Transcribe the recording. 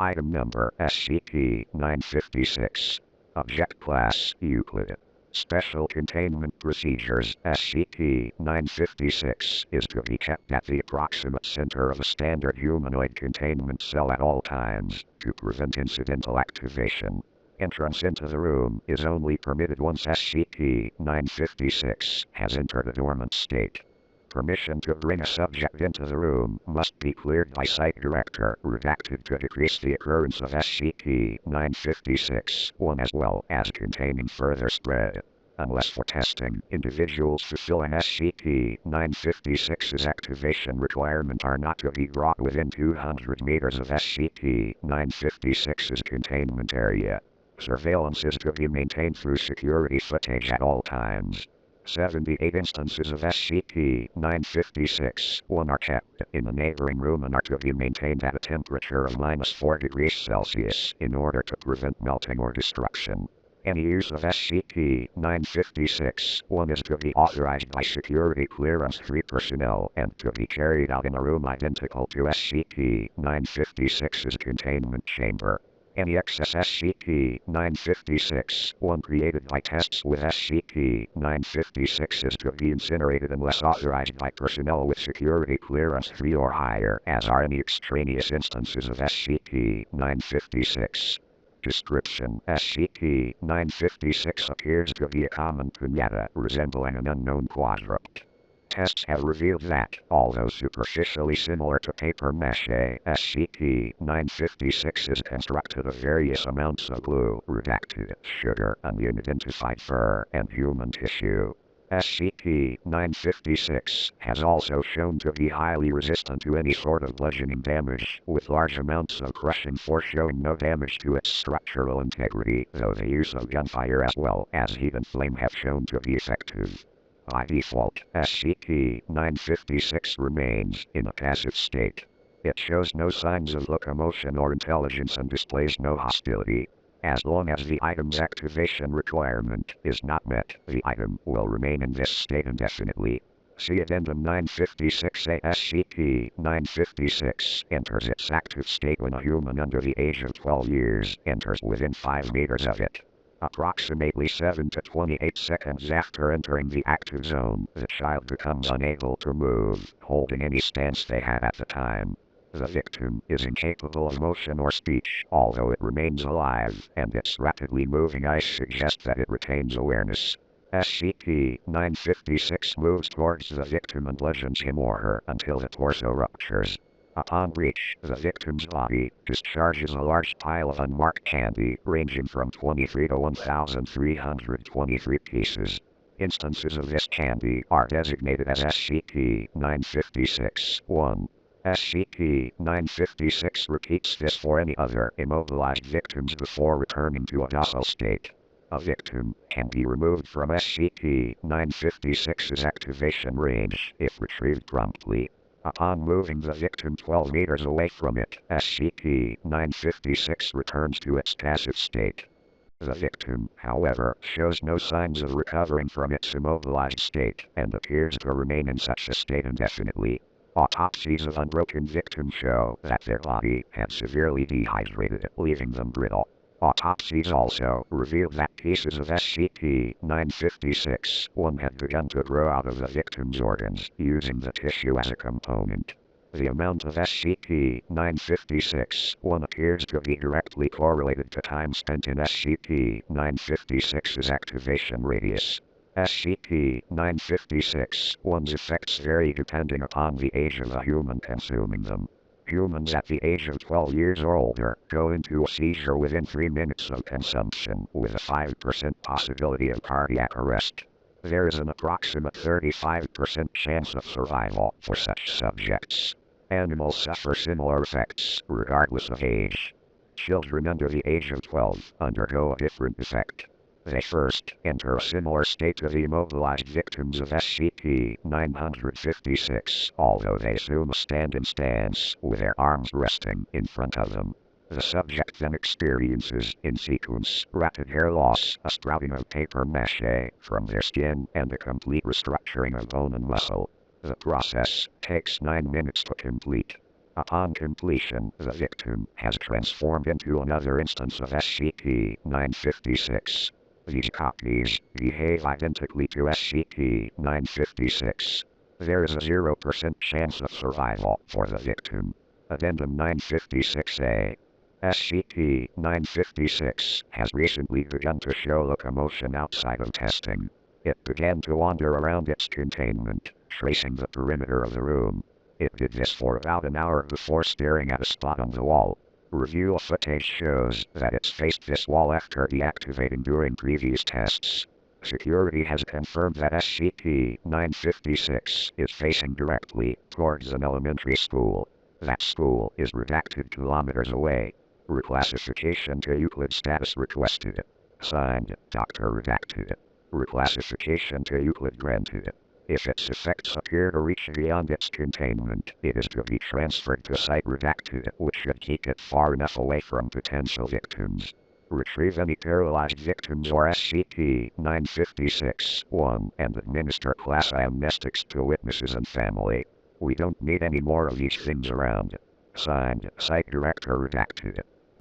Item number SCP-956. Object Class Euclid. Special Containment Procedures. SCP-956 is to be kept at the approximate center of a standard humanoid containment cell at all times, to prevent incidental activation. Entrance into the room is only permitted once SCP-956 has entered a dormant state. Permission to bring a subject into the room must be cleared by Site Director, redacted to decrease the occurrence of SCP-956-1 as well as containing further spread. Unless for testing, individuals fulfilling SCP-956's activation requirement are not to be brought within 200 meters of SCP-956's containment area. Surveillance is to be maintained through security footage at all times. 78 instances of SCP-956-1 are kept in a neighboring room and are to be maintained at a temperature of -4 degrees Celsius in order to prevent melting or destruction. Any use of SCP-956-1 is to be authorized by security clearance-free personnel and to be carried out in a room identical to SCP-956's containment chamber. Any excess SCP-956-1 created by tests with SCP-956 is to be incinerated unless authorized by personnel with security clearance 3 or higher, as are any extraneous instances of SCP-956. Description: SCP-956 appears to be a common piñata resembling an unknown quadruped. Tests have revealed that, although superficially similar to paper mache, SCP-956 is constructed of various amounts of glue, redacted, sugar, unidentified fur, and human tissue. SCP-956 has also shown to be highly resistant to any sort of bludgeoning damage, with large amounts of crushing force showing no damage to its structural integrity, though the use of gunfire as well as heat and flame have shown to be effective. By default, SCP-956 remains in a passive state. It shows no signs of locomotion or intelligence and displays no hostility. As long as the item's activation requirement is not met, the item will remain in this state indefinitely. See Addendum 956A. SCP-956 enters its active state when a human under the age of 12 years enters within 5 meters of it. Approximately 7 to 28 seconds after entering the active zone, the child becomes unable to move, holding any stance they had at the time. The victim is incapable of motion or speech, although it remains alive, and its rapidly moving eyes suggest that it retains awareness. SCP-956 moves towards the victim and bludgeons him or her until the torso ruptures. Upon reach, the victim's body discharges a large pile of unmarked candy, ranging from 23 to 1,323 pieces. Instances of this candy are designated as SCP-956-1. SCP-956 repeats this for any other immobilized victims before returning to a docile state. A victim can be removed from SCP-956's activation range if retrieved promptly. Upon moving the victim 12 meters away from it, SCP-956 returns to its passive state. The victim, however, shows no signs of recovering from its immobilized state and appears to remain in such a state indefinitely. Autopsies of unbroken victims show that their body had severely dehydrated, leaving them brittle. Autopsies also revealed that pieces of SCP-956-1 had begun to grow out of the victim's organs, using the tissue as a component. The amount of SCP-956-1 appears to be directly correlated to time spent in SCP-956's activation radius. SCP-956-1's effects vary depending upon the age of the human consuming them. Humans at the age of 12 years or older go into a seizure within 3 minutes of consumption, with a 5% possibility of cardiac arrest. There is an approximate 35% chance of survival for such subjects. Animals suffer similar effects, regardless of age. Children under the age of 12 undergo a different effect. They first enter a similar state to the immobilized victims of SCP-956, although they assume a standing stance with their arms resting in front of them. The subject then experiences, in sequence, rapid hair loss, a sprouting of paper mache from their skin, and a complete restructuring of bone and muscle. The process takes 9 minutes to complete. Upon completion, the victim has transformed into another instance of SCP-956. These copies behave identically to SCP-956. There is a 0% chance of survival for the victim. Addendum 956-A. SCP-956 has recently begun to show locomotion outside of testing. It began to wander around its containment, tracing the perimeter of the room. It did this for about an hour before staring at a spot on the wall. Review of footage shows that it's faced this wall after deactivating during previous tests. Security has confirmed that SCP-956 is facing directly towards an elementary school. That school is redacted kilometers away. Reclassification to Euclid status requested. Signed, Dr. Redacted. Reclassification to Euclid granted. If its effects appear to reach beyond its containment, it is to be transferred to Site Redacted, which should keep it far enough away from potential victims. Retrieve any paralyzed victims or SCP-956-1 and administer class amnestics to witnesses and family. We don't need any more of these things around. Signed, Site Director Redacted.